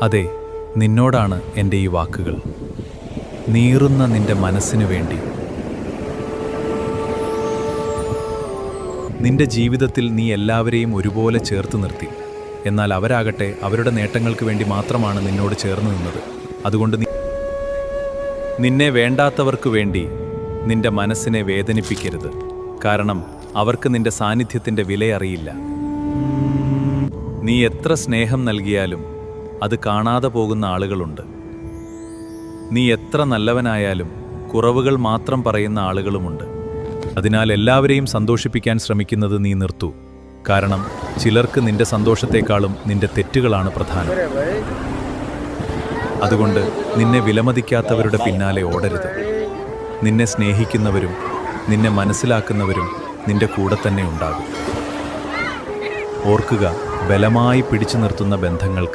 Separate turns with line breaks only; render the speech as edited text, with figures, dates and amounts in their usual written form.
അതെ, നിന്നോടാണ് എൻ്റെ ഈ വാക്കുകൾ. നീറുന്ന നിന്റെ മനസ്സിനു വേണ്ടി. നിന്റെ ജീവിതത്തിൽ നീ എല്ലാവരെയും ഒരുപോലെ ചേർത്ത് നിർത്തി. എന്നാൽ അവരാകട്ടെ അവരുടെ നേട്ടങ്ങൾക്ക് വേണ്ടി മാത്രമാണ് നിന്നോട് ചേർന്ന് നിന്നത്. അതുകൊണ്ട് നിന്നെ വേണ്ടാത്തവർക്കു വേണ്ടി നിന്റെ മനസ്സിനെ വേദനിപ്പിക്കരുത്. കാരണം അവർക്ക് നിന്റെ സാന്നിധ്യത്തിൻ്റെ വിലയറിയില്ല. നീ എത്ര സ്നേഹം നൽകിയാലും അത് കാണാതെ പോകുന്ന ആളുകളുണ്ട്. നീ എത്ര നല്ലവനായാലും കുറവുകൾ മാത്രം പറയുന്ന ആളുകളുമുണ്ട്. അതിനാൽ എല്ലാവരെയും സന്തോഷിപ്പിക്കാൻ ശ്രമിക്കുന്നത് നീ നിർത്തൂ. കാരണം ചിലർക്ക് നിന്റെ സന്തോഷത്തെക്കാളും നിന്റെ തെറ്റുകളാണ് പ്രധാനം. അതുകൊണ്ട് നിന്നെ വിലമതിക്കാത്തവരുടെ പിന്നാലെ ഓടരുത്. നിന്നെ സ്നേഹിക്കുന്നവരും നിന്നെ മനസ്സിലാക്കുന്നവരും നിന്റെ കൂടെ തന്നെ ഉണ്ടാകും. ഓർക്കുക, ബലമായി പിടിച്ചു നിർത്തുന്ന ബന്ധങ്ങൾക്ക്